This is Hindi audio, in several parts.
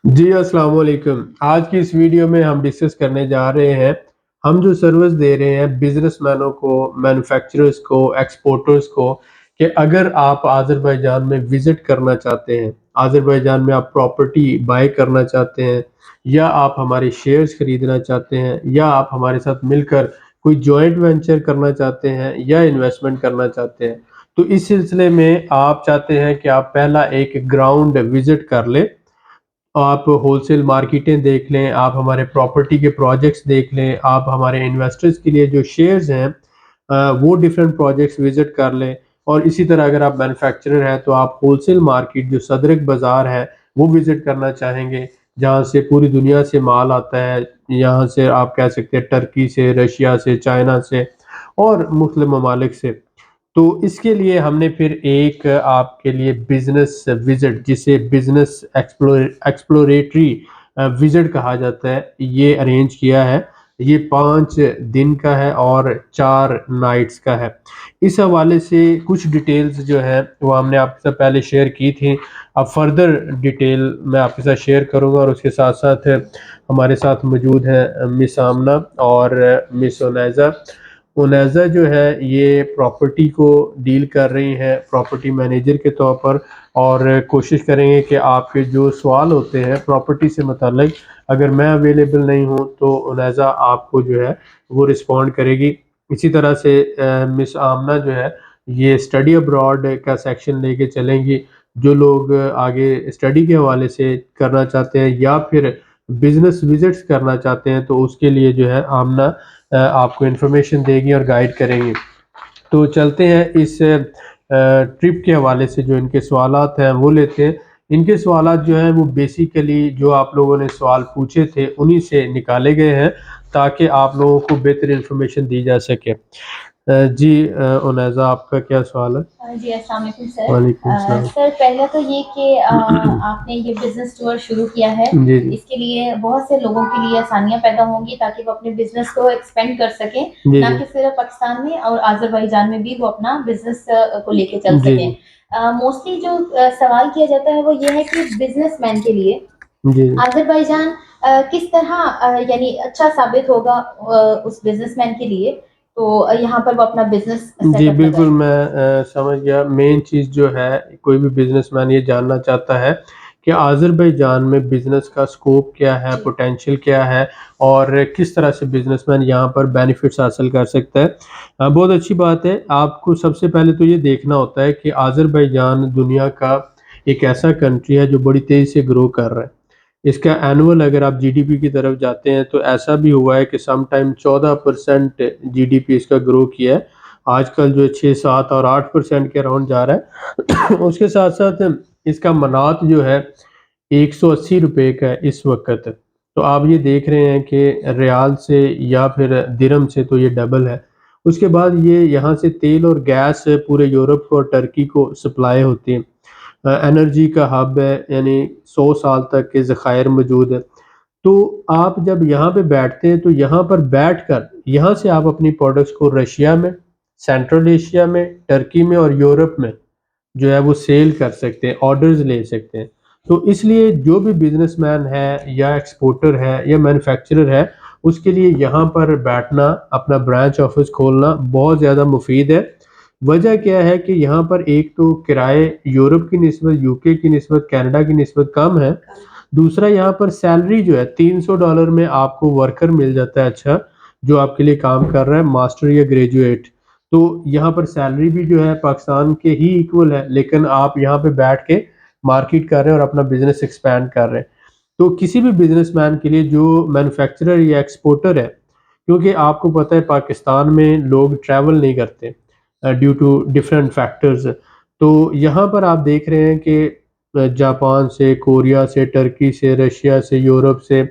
जी, अस्सलाम वालेकुम। आज की इस वीडियो में हम डिस्कस करने जा रहे हैं, हम जो सर्विस दे रहे हैं बिज़नेसमैनों को, मैन्युफैक्चरर्स को, एक्सपोर्टर्स को, कि अगर आप अज़रबैजान में विज़िट करना चाहते हैं, अज़रबैजान में आप प्रॉपर्टी बाय करना चाहते हैं, या आप हमारे शेयर्स खरीदना चाहते हैं, या आप हमारे साथ मिलकर कोई जॉइंट वेंचर करना चाहते हैं, या इन्वेस्टमेंट करना चाहते हैं। तो इस सिलसिले में आप चाहते हैं कि आप पहला एक ग्राउंड विज़िट कर लें, आप होलसेल मार्केटें देख लें, आप हमारे प्रॉपर्टी के प्रोजेक्ट्स देख लें, आप हमारे इन्वेस्टर्स के लिए जो शेयर्स हैं वो डिफरेंट प्रोजेक्ट्स विज़िट कर लें। और इसी तरह अगर आप मैन्युफैक्चरर हैं तो आप होलसेल मार्केट जो सदरक बाज़ार है वो विज़िट करना चाहेंगे, जहाँ से पूरी दुनिया से माल आता है। यहाँ से आप कह सकते हैं टर्की से, रशिया से, चाइना से और मुख्तलिफ ममालिक से। तो इसके लिए हमने फिर एक आपके लिए बिज़नेस विज़िट, जिसे बिज़नेस एक्सप्लोरेटरी विज़िट कहा जाता है, ये अरेंज किया है। ये 5 दिन का है और 4 नाइट्स का है। इस हवाले से कुछ डिटेल्स जो है वो हमने आपके साथ पहले शेयर की थी। अब फर्दर डिटेल मैं आपके साथ शेयर करूँगा, और उसके साथ-साथ हमारे साथ मौजूद हैं मिस आमना और मिस उनैज़ा। उनैज़ा जो है ये प्रॉपर्टी को डील कर रही हैं प्रॉपर्टी मैनेजर के तौर पर, और कोशिश करेंगे कि आपके जो सवाल होते हैं प्रॉपर्टी से मुताल्लिक, अगर मैं अवेलेबल नहीं हूँ तो उनैज़ा आपको जो है वो रिस्पॉन्ड करेगी। इसी तरह से मिस आमना जो है ये स्टडी अब्रॉड का सेक्शन लेके चलेंगी। जो लोग आगे स्टडी के हवाले से करना चाहते हैं या फिर बिज़नेस विज़िट्स करना चाहते हैं, तो उसके लिए जो है आमना आपको इन्फॉर्मेशन देगी और गाइड करेंगी। तो चलते हैं इस ट्रिप के हवाले से जो इनके सवालात हैं वो लेते हैं। इनके सवालात जो हैं वो बेसिकली जो आप लोगों ने सवाल पूछे थे उन्हीं से निकाले गए हैं, ताकि आप लोगों को बेहतर इन्फॉर्मेशन दी जा सके। जी उनैज़ा, आपका क्या सवाल है? जी, अस्सलाम वालेकुम सर। वालेकुम सलाम। सर पहला तो ये कि आपने ये बिज़नेस टूर शुरू किया है, जी, जी। इसके लिए बहुत से लोगों के लिए आसानियाँ पैदा होंगी ताकि वो अपने बिज़नेस को एक्सपेंड कर सकें, जी, ना जी। कि सिर्फ़ पाकिस्तान में और अज़रबैजान में भी वो अपना बिज़नेस को लेके चल जी, सकें। जी। मोस्टली जो सवाल किया जाता है वो ये है कि बिज़नेसमैन के लिए जी, जी। अज़रबैजान किस तरह यानी अच्छा साबित होगा उस बिज़नेसमैन के लिए, तो यहाँ पर वो अपना बिज़नेस जी, सेटअप बिल्कुल लगाए। मैं समझ गया। मेन चीज़ जो है, कोई भी बिज़नेसमैन ये जानना चाहता है कि अज़रबैजान में बिज़नेस का स्कोप क्या है, जी। पोटेंशियल क्या है, और किस तरह से बिज़नेसमैन यहाँ पर बेनिफिट्स हासिल कर सकता है। बहुत अच्छी बात है। आपको सबसे पहले तो ये देखना होता है कि अज़रबैजान दुनिया का एक ऐसा कंट्री है जो बड़ी तेज़ी से ग्रो कर रहा है। इसका एनुअल अगर आप जीडीपी की तरफ जाते हैं तो ऐसा भी हुआ है कि सम टाइम 14% जीडीपी इसका ग्रो किया है। आजकल जो 6, 7 और 8% के अराउंड जा रहा है। उसके साथ-साथ इसका मनात जो है ₹180 का है इस वक़्त। तो आप ये देख रहे हैं कि रियाल से या फिर दिरहम से तो ये डबल है। उसके बाद ये यहाँ से तेल और गैस पूरे यूरोप को और टर्की को सप्लाई होती है। एनर्जी का हब है, यानी 100 साल तक के ज़खायर मौजूद हैं। तो आप जब यहाँ पे बैठते हैं तो यहाँ पर बैठकर यहाँ से आप अपनी प्रोडक्ट्स को रशिया में, सेंट्रल एशिया में, टर्की में और यूरोप में जो है वो सेल कर सकते हैं, ऑर्डर्स ले सकते हैं। तो इसलिए जो भी बिज़नेसमैन है या एक्सपोर्टर है या मैन्युफैक्चरर है, उसके लिए यहाँ पर बैठना, अपना ब्रांच ऑफिस खोलना बहुत ज़्यादा मुफ़ीद है। वजह क्या है कि यहाँ पर एक तो किराए यूरोप की निस्बत, यूके की निस्बत, कनाडा की निस्बत कम है। दूसरा, यहाँ पर सैलरी जो है $300 में आपको वर्कर मिल जाता है अच्छा, जो आपके लिए काम कर रहा है, मास्टर या ग्रेजुएट। तो यहाँ पर सैलरी भी जो है पाकिस्तान के ही इक्वल है, लेकिन आप यहाँ पे बैठ के मार्केट कर रहे हैं और अपना बिज़नेस एक्सपैंड कर रहे हैं। तो किसी भी बिज़नेसमैन के लिए जो मैन्युफैक्चरर या एक्सपोर्टर है, क्योंकि आपको पता है पाकिस्तान में लोग ट्रैवल नहीं करते ड्यू टू डिफरेंट फैक्टर्स। तो यहाँ पर आप देख रहे हैं कि जापान से, कोरिया से, टर्की से, रशिया से, यूरोप से,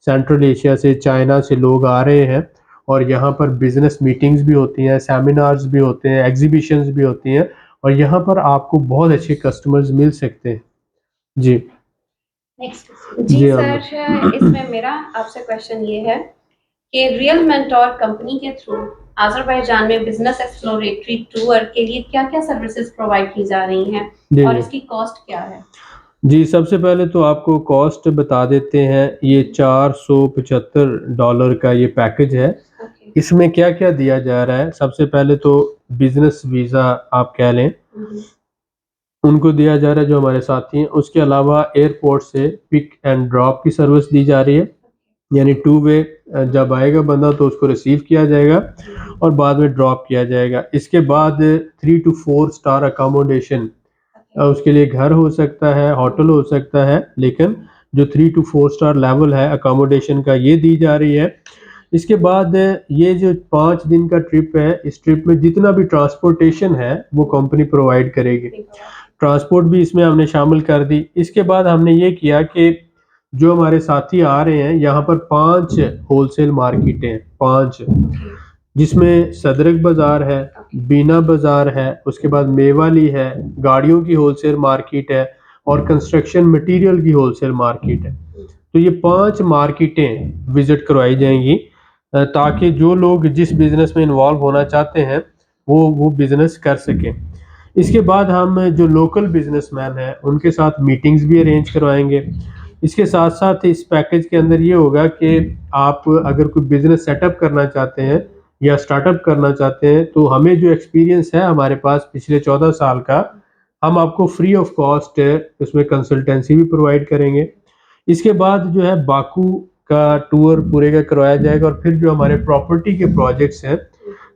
सेंट्रल एशिया से, चाइना से लोग आ रहे हैं, और यहाँ पर बिज़नेस मीटिंग्स भी होती हैं, सेमिनार्स भी होते हैं, एग्ज़िबिशन्स भी होती हैं, और यहाँ पर आपको बहुत अच्छे कस्टमर्स मिल सकते हैं। जी। नेक्स्ट जी, जी आमना। सर, इसमें मेरा आपसे क्वेश्चन ये है कि रियल मेंटोर कंपनी के थ्रू अज़रबैजान में बिजनेस एक्सप्लोरेटरी टूर के लिए क्या-क्या सर्विसेज प्रोवाइड की जा रही हैं जी, और जी। इसकी कॉस्ट क्या है? जी, सबसे पहले तो आपको कॉस्ट बता देते हैं, ये $475 का ये पैकेज है। ओके। इसमें क्या-क्या दिया जा रहा है, सबसे पहले तो बिज़नेस वीज़ा आप कह लें, उनको दिया जा रहा है जो हमारे साथी हैं। उसके अलावा एयरपोर्ट से पिक एंड ड्रॉप की सर्विस दी जा रही है, यानी टू वे जब आएगा बंदा तो उसको रिसीव किया जाएगा और बाद में ड्रॉप किया जाएगा। इसके बाद 3 टू 4 स्टार अकोमोडेशन, उसके लिए घर हो सकता है, होटल हो सकता है, लेकिन जो 3 टू 4 स्टार लेवल है अकोमोडेशन का ये दी जा रही है। इसके बाद ये जो 5 दिन का ट्रिप है, इस ट्रिप में जितना भी ट्रांसपोर्टेशन है वो कंपनी प्रोवाइड करेगी। ट्रांसपोर्ट भी इसमें हमने शामिल कर दी। इसके बाद हमने ये किया कि जो हमारे साथी आ रहे हैं, यहाँ पर 5 होलसेल मार्केटें हैं, 5, जिसमें सदरक बाज़ार है, बीना बाज़ार है, उसके बाद मेवाली है, गाड़ियों की होलसेल मार्केट है और कंस्ट्रक्शन मटेरियल की होलसेल मार्केट है। तो ये 5 मार्केटें विज़िट करवाई जाएँगी, ताकि जो लोग जिस बिज़नेस में इन्वॉल्व होना चाहते हैं, वो बिज़नेस कर सकें। इसके बाद हम जो लोकल बिज़नेसमैन हैं, उनके साथ मीटिंग्स भी अरेंज करवाएँगे। इसके साथ-साथ इस पैकेज के अंदर ये होगा कि आप अगर कोई बिज़नेस सेटअप करना चाहते हैं या स्टार्टअप करना चाहते हैं, तो हमें जो एक्सपीरियंस है हमारे पास पिछले 14 साल का, हम आपको फ्री ऑफ कॉस्ट उसमें कंसल्टेंसी भी प्रोवाइड करेंगे। इसके बाद जो है बाकू का टूर पूरे का करवाया जाएगा और फिर जो हमारे प्रॉपर्टी के प्रोजेक्ट्स हैं,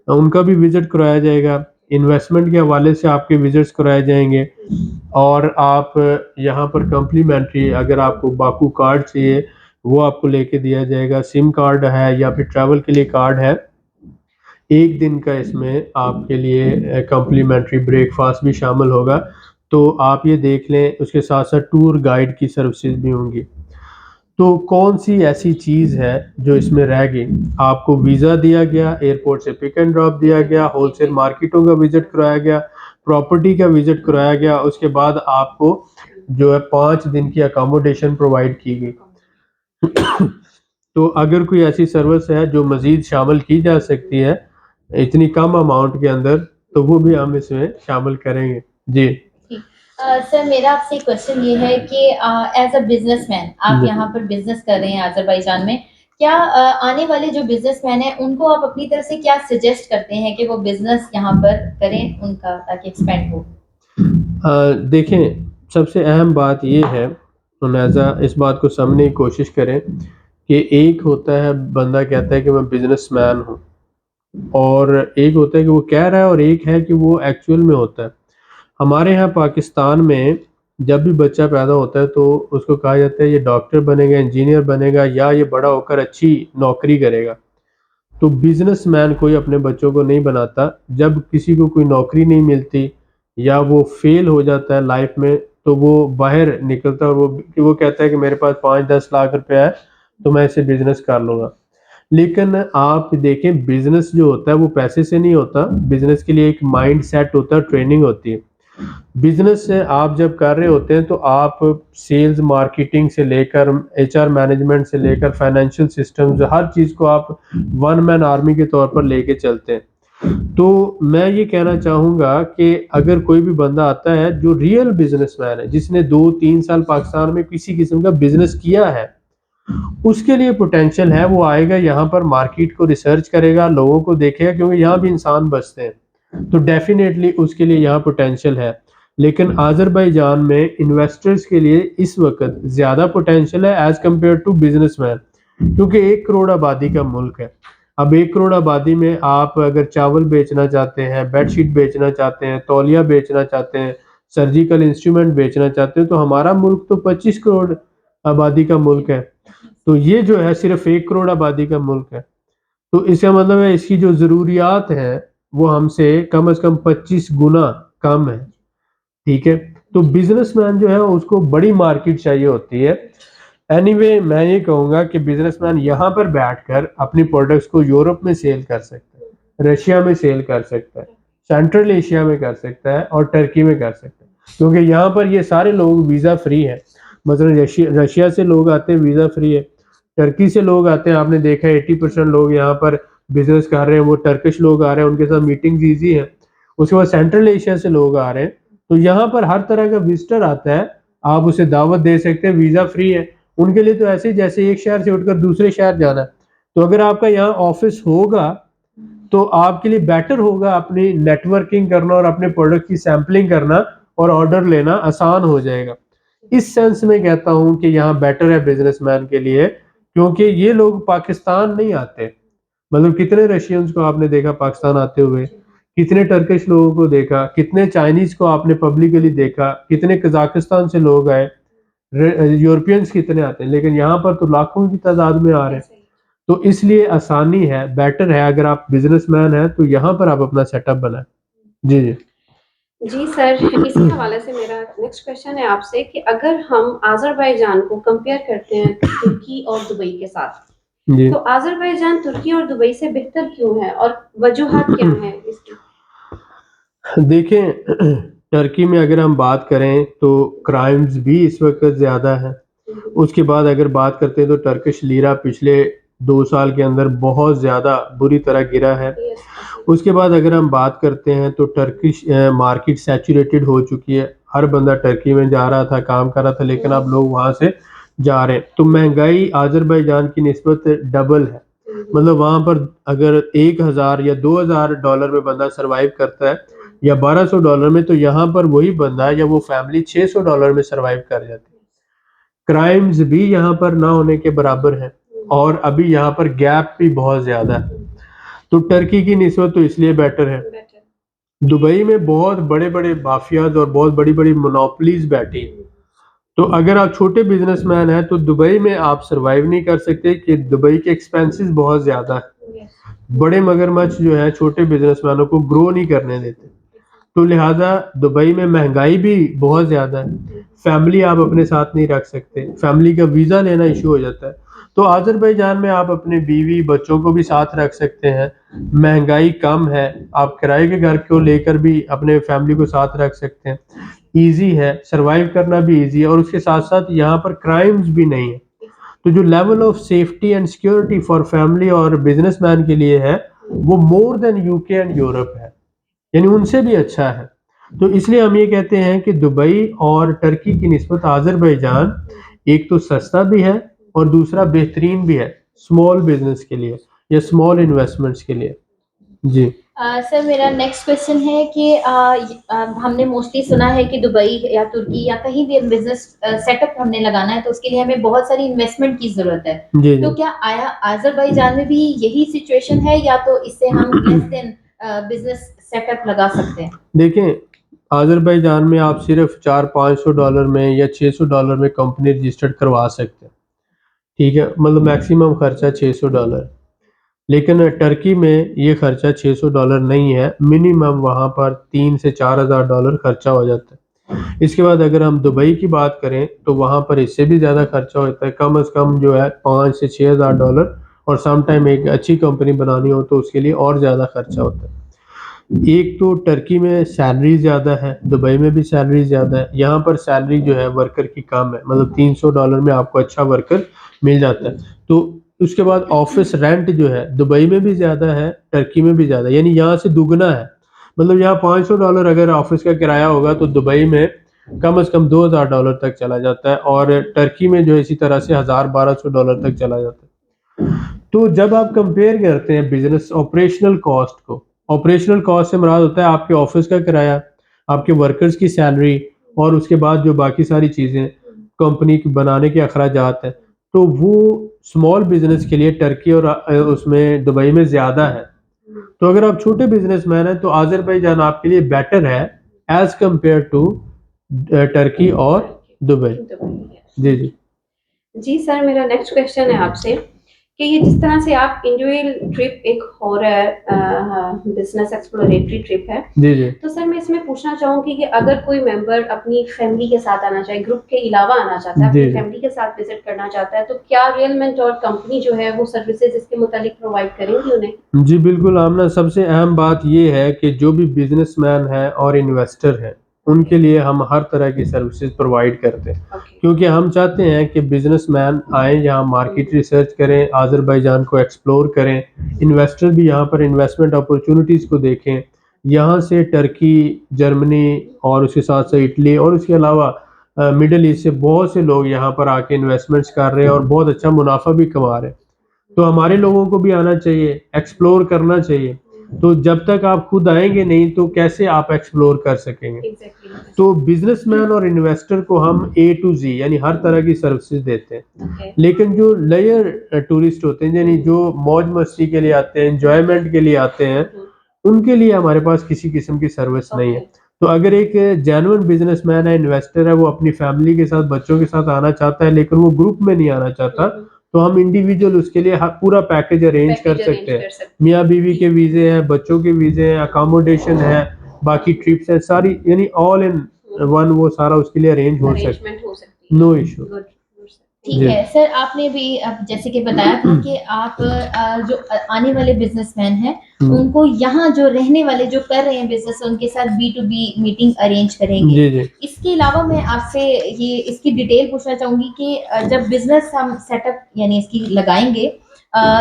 उनका भी विज़िट करवाया जाएगा। इन्वेस्टमेंट के हवाले से आपके विज़िट्स कराए जाएँगे और आप यहाँ पर कॉम्प्लीमेंट्री अगर आपको बाकू कार्ड चाहिए, वो आपको लेके दिया जाएगा। सिम कार्ड है या फिर ट्रैवल के लिए कार्ड है। 1 दिन का इसमें आपके लिए कॉम्प्लीमेंट्री ब्रेकफ़ास्ट भी शामिल होगा। तो आप ये देख लें, उसके साथ-साथ टूर गाइड की सर्विसेज़ भी होंगी। तो कौन-सी ऐसी चीज़ है जो इसमें रह गई? आपको वीज़ा दिया गया, एयरपोर्ट से पिक एंड ड्रॉप दिया गया, होलसेल मार्केटों का विज़िट कराया गया, प्रॉपर्टी का विज़िट कराया गया, उसके बाद आपको जो है 5 दिन की अकोमोडेशन प्रोवाइड की गई। तो अगर कोई ऐसी सर्विस है जो मज़ीद शामिल की जा सकती है, इतनी कम अमाउंट के अंदर, तो वो भी हम इसमें शामिल करेंगे। जी। ठीक। सर मेरा आपसे एक क्वेश्चन ये है कि एज़ अ बिज़नेसमैन आप जी। यहाँ पर बिज़नेस कर रहे हैं अज़रबैजान में। क्या आने वाले जो बिज़नेसमैन हैं उनको आप अपनी तरफ से क्या सजेस्ट करते हैं कि वो बिज़नेस यहाँ पर करें उनका ताकि एक्सपेंड हो? देखें, सबसे अहम बात ये है, तो लिहाज़ा इस बात को समझने की कोशिश करें कि एक होता है बंदा कहता है कि मैं बिज़नेसमैन हूँ और एक होता है कि वो कह रहा है और एक है कि वो एक्चुअल में होता है। हमारे यहाँ पाकिस्तान में जब भी बच्चा पैदा होता है तो उसको कहा जाता है ये डॉक्टर बनेगा, इंजीनियर बनेगा या ये बड़ा होकर अच्छी नौकरी करेगा। तो बिज़नेसमैन कोई अपने बच्चों को नहीं बनाता। जब किसी को कोई नौकरी नहीं मिलती या वो फ़ेल हो जाता है लाइफ़ में, तो वो बाहर निकलता है और वो कहता है कि मेरे पास 5-10 लाख रुपया है, तो मैं इससे बिज़नेस कर लूँगा। लेकिन आप देखें, बिज़नेस जो होता है वो पैसे से नहीं होता, बिज़नेस के लिए एक माइंडसेट होता है, ट्रेनिंग होती है। बिज़नेस से आप जब कर रहे होते हैं तो आप सेल्स, मार्केटिंग से लेकर एचआर मैनेजमेंट से लेकर फाइनेंशियल सिस्टम्स, हर चीज़ को आप वन मैन आर्मी के तौर पर लेके चलते हैं। तो मैं ये कहना चाहूँगा कि अगर कोई भी बंदा आता है जो रियल बिज़नेसमैन है, जिसने 2-3 साल पाकिस्तान में किसी किस्म का बिज़नेस किया है, उसके लिए पोटेंशियल है, वो आएगा यहाँ पर मार्केट को रिसर्च करेगा, लोगों को देखेगा क्योंकि यहाँ भी इंसान बसते हैं। तो डेफ़िनेटली उसके लिए यहाँ पोटेंशियल है। लेकिन अज़रबैजान में इन्वेस्टर्स के लिए इस वक़्त ज़्यादा पोटेंशियल है एज़ कम्पेयर टू बिज़नेसमैन, क्योंकि 1 करोड़ आबादी का मुल्क है। अब 1 करोड़ आबादी में आप अगर चावल बेचना चाहते हैं, बेडशीट बेचना चाहते हैं, तौलिया बेचना चाहते हैं, सर्जिकल इंस्ट्रूमेंट बेचना चाहते हैं, तो हमारा मुल्क तो 25 करोड़ आबादी का मुल्क है। तो ये जो है सिर्फ़ 1 करोड़ आबादी का मुल्क है। तो इसका मतलब है इसकी जो ज़रूरियात हैं, वो हमसे कम से कम 25 गुना कम है, ठीक है? तो बिज़नेसमैन जो है उसको बड़ी मार्केट चाहिए होती है। एनीवे मैं ये कहूँगा कि बिज़नेसमैन यहाँ पर बैठकर अपनी प्रोडक्ट्स को यूरोप में सेल कर सकता है, रशिया में सेल कर सकता है, सेंट्रल एशिया में कर सकता है और टर्की में कर सकता है। क्योंकि यहाँ पर ये सारे लोग वीज़ा फ्री हैं। मसलन रशिया से लोग आते हैं, वीज़ा फ्री है। टर्की से लोग आते हैं, आपने देखा है 80% लोग यहाँ पर बिज़नेस कर रहे हैं, वो टर्किश लोग आ रहे हैं, उनके साथ मीटिंग्स ईज़ी है। उसके बाद सेंट्रल एशिया से लोग आ रहे हैं। तो यहाँ पर हर तरह का विज़िटर आता है, आप उसे दावत दे सकते हैं, वीज़ा फ्री है। उनके लिए तो ऐसे ही जैसे एक शहर से उठकर दूसरे शहर जाना है। तो अगर आपका यहाँ ऑफ़िस होगा, तो आपके लिए बेटर होगा अपनी नेटवर्किंग करना और अपने प्रोडक्ट की सैंपलिंग करना और ऑर्डर लेना आसान हो जाएगा। इस सेंस में कहता हूँ कि यहाँ बेटर है बिज़नेसमैन के लिए, क्योंकि ये लोग पाकिस्तान नहीं आते। मतलब कितने रशियंस को आपने देखा पाकिस्तान आते हुए, कितने टर्किश लोगों को देखा, कितने चाइनीज़ को आपने पब्लिकली देखा, कितने कज़ाकिस्तान से लोग आए, यूरोपियंस कितने आते हैं, लेकिन यहाँ पर तो लाखों की तादाद में आ रहे हैं। तो इसलिए आसानी है, बेटर है अगर आप बिज़नेसमैन हैं तो यहाँ पर आप अपना सेटअप बनाएँ। जी, जी। जी सर, इसी हवाले से मेरा नेक्स्ट क्वेश्चन है आपसे कि अगर हम आज़रबाईजान को कंपेयर करते हैं तुर्की और दुबई के साथ, जी। तो आज़रबाईजान तुर्की और दुबई से बेहतर क्यों है और वजूहात क्या हैं इसकी? देखें, टर्की में अगर हम बात करें तो क्राइम्स भी इस वक़्त ज़्यादा हैं। उसके बाद अगर बात करते हैं तो टर्किश लीरा पिछले 2 साल के अंदर बहुत ज़्यादा बुरी तरह गिरा है। उसके बाद अगर हम बात करते हैं तो टर्किश मार्केट सैचुरेटेड हो चुकी है। हर बंदा टर्की में जा रहा था, काम कर रहा था, लेकिन अब लोग वहाँ से जा रहे हैं। तो महँगाई आज़रबाईजान की निस्बत डबल है। मतलब वहाँ पर अगर 1000 या $2000 में बंदा सर्वाइव करता है या $1200 में, तो यहाँ पर वही बंदा या वो फैमिली $600 में सर्वाइव कर जाती है। क्राइम्स भी यहाँ पर ना होने के बराबर है और अभी यहाँ पर गैप भी बहुत ज़्यादा है। तो टर्की की निस्बत तो इसलिए बेटर है। दुबई में बहुत बड़े-बड़े माफियाज़ और बहुत बड़ी-बड़ी मोनोपोलीज़ बैठी हैं। तो अगर आप छोटे बिज़नेसमैन हैं तो दुबई में आप सर्वाइव नहीं कर सकते कि दुबई के एक्सपेंसेस बहुत ज़्यादा है। बड़े मगरमच्छ जो है छोटे बिज़नेसमैनों को ग्रो नहीं करने देते। तो लिहाज़ा दुबई में महँगाई भी बहुत ज़्यादा है। फैमिली आप अपने साथ नहीं रख सकते, फैमिली का वीज़ा लेना इश्यू हो जाता है। तो आज़रबाईजान में आप अपने बीवी, बच्चों को भी साथ रख सकते हैं, महँगाई कम है, आप किराए के घर को लेकर भी अपने फैमिली को साथ रख सकते हैं। ईज़ी है, सर्वाइव करना भी ईज़ी है और उसके साथ-साथ यहाँ पर क्राइम्स भी नहीं है। तो जो level of safety and security for family और बिज़नेसमैन के लिए है, वो more than UK and Europe है। यानी उनसे भी अच्छा है। तो इसलिए हम ये कहते हैं कि दुबई और टर्की की निस्बत आज़रबाईजान एक तो सस्ता भी है और दूसरा बेहतरीन भी है, स्मॉल बिज़नेस के लिए या स्मॉल इन्वेस्टमेंट्स के लिए। जी। सर मेरा नेक्स्ट क्वेश्चन है कि हमने मोस्टली सुना है कि दुबई या तुर्की या कहीं भी बिज़नेस सेटअप हमने लगाना है तो उसके लिए हमें बहुत सारी इन्वेस्टमेंट की ज़रूरत है। जी, तो जी। क्या आज़रबाईजान में भी यही सिचुएशन है या तो इससे हम लेस देन बिज़नेस सेटअप लगा सकते हैं? देखें, आज़रबाईजान में आप सिर्फ़ $400-500 में या $600 में कंपनी रजिस्टर्ड करवा सकते हैं, ठीक है? मतलब मैक्सिमम खर्चा $600। लेकिन टर्की में ये खर्चा $600 नहीं है, मिनिमम वहाँ पर 3 से $4000 खर्चा हो जाता है। इसके बाद अगर हम दुबई की बात करें तो वहाँ पर इससे भी ज़्यादा खर्चा होता है, कम से कम जो है 5 से $6000 और सम टाइम एक अच्छी कंपनी बनानी हो तो उसके लिए और ज़्यादा खर्चा होता है। एक तो टर्की में सैलरी ज़्यादा है, दुबई में भी सैलरी ज़्यादा है, यहाँ पर सैलरी जो है वर्कर की कम है, मतलब $300 में आपको अच्छा वर्कर मिल जाता है। तो उसके बाद ऑफ़िस रेंट जो है दुबई में भी ज़्यादा है, टर्की में भी ज़्यादा है, यानी यहाँ से दुगना है। मतलब यहाँ $500 अगर ऑफ़िस का किराया होगा तो दुबई में कम से कम $2000 तक चला जाता है और टर्की में जो है इसी तरह से $1000-1200 तक चला जाता है। तो जब आप कंपेयर करते हैं बिज़नेस ऑपरेशनल कॉस्ट से मुराद होता है आपके ऑफ़िस का किराया, आपके वर्कर्स की सैलरी और उसके बाद जो बाकी सारी चीज़ें कंपनी के बनाने के अखराजात हैं, तो वो स्मॉल बिज़नेस के लिए टर्की और उसमें दुबई में ज़्यादा है। तो अगर आप छोटे बिज़नेसमैन हैं तो आज़रबाईजान आपके लिए बेटर है एज़ कंपेयर टू टर्की और दुबई। जी, जी। जी सर, मेरा नेक्स्ट क्वेश्चन है आपसे कि ये जिस तरह से आप इंडिविजुअल ट्रिप एक हो रहा है, बिजनेस एक्सप्लोरेटरी ट्रिप है, जी, जी। तो सर मैं इसमें पूछना चाहूँगी कि अगर कोई मेंबर अपनी फैमिली के साथ आना चाहे, ग्रुप के अलावा आना चाहता है, जी, अपनी जी। फैमिली के साथ विजिट करना चाहता है, तो क्या रियलमेंट और कंपनी जो है वो सर्विसेज इसके मुतालिक प्रोवाइड करेंगी उन्हें? जी, बिल्कुल आमना, सबसे अहम बात ये है कि जो भी बिज़नेसमैन है और इन्वेस्टर हैं, उनके लिए हम हर तरह की सर्विसेज़ प्रोवाइड करते हैं। ओके। क्योंकि हम चाहते हैं कि बिज़नेसमैन आएँ यहाँ मार्केट रिसर्च करें, आज़रबाईजान को एक्सप्लोर करें, इन्वेस्टर भी यहाँ पर इन्वेस्टमेंट अपॉर्च्युनिटीज़ को देखें। यहाँ से टर्की, जर्मनी और उसके साथ-साथ इटली और उसके अलावा मिडल ईस्ट से बहुत से लोग यहाँ पर आके इन्वेस्टमेंट्स कर रहे हैं और बहुत अच्छा मुनाफा भी कमा रहे हैं। तो हमारे लोगों को भी आना चाहिए, एक्सप्लोर करना चाहिए। तो जब तक आप खुद आएंगे नहीं तो कैसे आप एक्सप्लोर कर सकेंगे। एग्जैक्टली। तो बिजनेसमैन और इन्वेस्टर को हम A to Z यानी हर तरह की सर्विसेज देते हैं। ओके। लेकिन जो लेयर टूरिस्ट होते हैं यानी जो मौज मस्ती के लिए आते हैं, एंजॉयमेंट के लिए आते हैं, उनके लिए हमारे पास किसी किस्म की सर्विस नहीं है। तो अगर एक जेन्युइन बिजनेसमैन है, इन्वेस्टर है, वो अपनी फैमिली के साथ, बच्चों के साथ आना चाहता है लेकिन वो ग्रुप में नहीं आना चाहता, तो हम इंडिविजुअल उसके लिए पूरा पैकेज अरेंज कर सकते हैं। मियाँ बीवी के वीजे हैं, बच्चों के वीजे हैं, अकोमोडेशन है, बाकी ट्रिप्स है, सारी यानी ऑल इन वन वो सारा उसके लिए अरेंज हो सकता अरेंजमेंट हो सकती है। है। No issue. गुड। ठीक जी। है सर, आपने भी अब जैसे कि बताया था कि आप जो आने वाले बिजनेसमैन हैं उनको यहाँ जो रहने वाले जो कर रहे हैं बिजनेस उनके साथ B2B मीटिंग अरेंज करेंगे। जी जी इसके अलावा मैं आपसे ये इसकी डिटेल पूछना चाहूंगी कि जब बिजनेस हम सेटअप यानी इसकी लगाएंगे,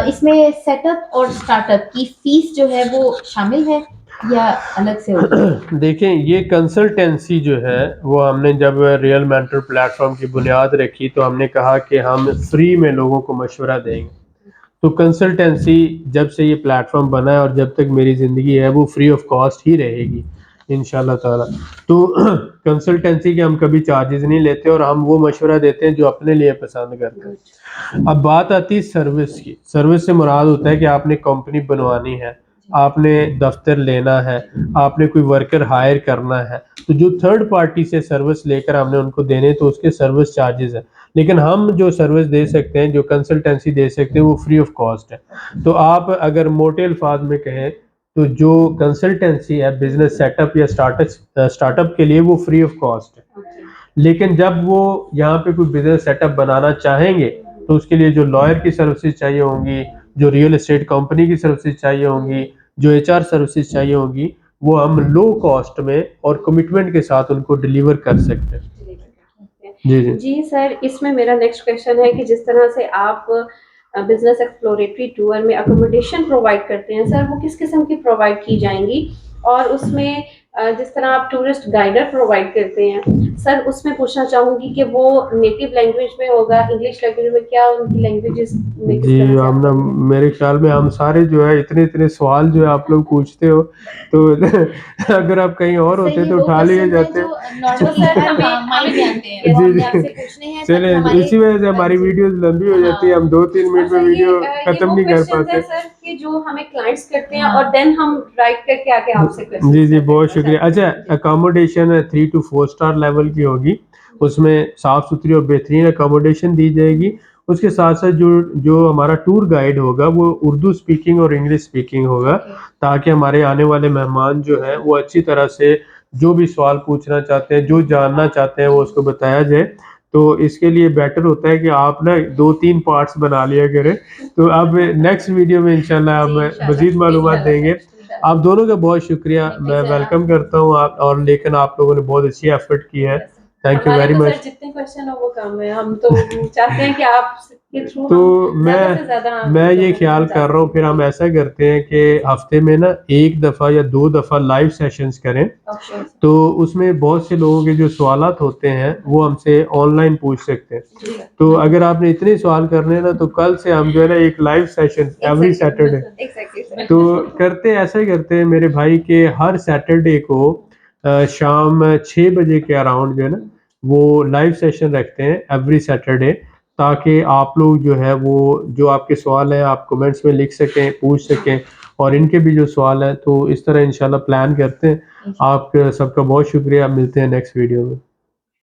इसमें सेटअप और स्टार्टअप की फीस जो है वो शामिल है या अलग से होगी? देखें, ये कंसल्टेंसी जो है वो हमने जब रियल मेंटर प्लेटफॉर्म की बुनियाद रखी तो हमने कहा कि हम फ्री में लोगों को मशवरा देंगे। तो कंसल्टेंसी जब से ये प्लेटफॉर्म बना है और जब तक मेरी ज़िंदगी है वो फ्री ऑफ कॉस्ट ही रहेगी इंशाल्लाह ताला। तो कंसल्टेंसी के हम कभी चार्जेस नहीं लेते और हम वो मशवरा देते हैं जो अपने लिए पसंद करते हैं। अब बात आती है सर्विस की। सर्विस से मुराद होता है कि आपने कंपनी बनवानी है, आपने दफ्तर लेना है, आपने कोई वर्कर हायर करना है, तो जो थर्ड पार्टी से सर्विस लेकर हमने उनको देने तो उसके सर्विस चार्जेस है। लेकिन हम जो सर्विस दे सकते हैं, जो कंसल्टेंसी दे सकते हैं, वो फ्री ऑफ कॉस्ट है। तो आप अगर मोटे अल्फाज में कहें तो जो कंसल्टेंसी है बिजनेस सेटअप या स्टार्टअप के लिए वो फ्री ऑफ कॉस्ट है। लेकिन जब वो यहाँ पे कोई बिजनेस सेटअप बनाना चाहेंगे तो उसके लिए जो लॉयर की सर्विसेज चाहिए होंगी, जो रियल एस्टेट कंपनी की सर्विसेज चाहिए होंगी, जो HR सर्विसेज चाहिए होंगी, वो हम लो कॉस्ट में और कमिटमेंट के साथ उनको डिलीवर कर सकते हैं। जी जी जी सर, इसमें मेरा नेक्स्ट क्वेश्चन है कि जिस तरह से आप बिजनेस एक्सप्लोरेटरी टूर में अकोमोडेशन प्रोवाइड करते हैं सर, वो किस किस्म की प्रोवाइड की जाएंगी? और उसमें जिस तरह आप टूरिस्ट गाइडर प्रोवाइड करते हैं सर, उसमें पूछना चाहूंगी कि वो नेटिव लैंग्वेज में होगा, इंग्लिश लैंग्वेज में, क्या उनकी लैंग्वेजेस में किस जी तरह से हम ना, मेरे ख्याल में हम सारे जो है इतने इतने सवाल जो है आप लोग पूछते हो तो अगर आप कहीं और होते तो उठा लिए जाते। चले, इसी वजह से हमारी वीडियोस लंबी हो जाती है, हम 2-3 मिनट में वीडियो खत्म नहीं कर पाते। सर कि जो हमें क्लाइंट्स करते हैं और देन हम राइट करके आके आपसे क्वेश्चन। जी जी बहुत शुक्रिया। अच्छा, अकोमोडेशन 3 to 4 स्टार लेवल की होगी, उसमें साफ सुथरी और बेहतरीन अकोमोडेशन दी जाएगी। उसके साथ साथ जो हमारा टूर गाइड होगा वो उर्दू स्पीकिंग और इंग्लिश स्पीकिंग होगा, ताकि हमारे आने वाले मेहमान जो हैं वो अच्छी तरह से जो भी सवाल पूछना चाहते हैं, जो जानना चाहते हैं, वो उसको बताया जाए। तो इसके लिए बेटर होता है कि आप ना 2-3 पार्ट्स बना लिया करें। तो अब नेक्स्ट वीडियो में इंशाल्लाह हम मजीद मालूमात देंगे। आप दोनों का बहुत शुक्रिया, मैं वेलकम करता हूँ आप, और लेकिन आप लोगों ने बहुत अच्छी एफर्ट की है। Thank you very much. जितने क्वेश्चन हो वो कम है, हम तो चाहते हैं कि आप के थ्रू तो मैं ये ख्याल कर रहा हूँ, फिर हम ऐसा करते हैं कि हफ्ते में ना 1 दफ़ा या 2 दफ़ा लाइव सेशंस करें। तो उसमें बहुत से लोगों के जो सवालात होते हैं वो हमसे ऑनलाइन पूछ सकते हैं। तो अगर आपने इतने सवाल करने हैं ना, तो कल से हम जो है ना एक लाइव सेशन एवरी सैटरडे तो करते हैं। ऐसा ही करते हैं मेरे भाई के हर सैटरडे को शाम 6 बजे के अराउंड जो है ना वो लाइव सेशन रखते हैं एवरी सैटरडे, ताकि आप लोग जो है वो जो आपके सवाल हैं आप कमेंट्स में लिख सकें, पूछ सकें, और इनके भी जो सवाल हैं तो इस तरह इंशाल्लाह प्लान करते हैं। आप सबका बहुत शुक्रिया, मिलते हैं नेक्स्ट वीडियो में।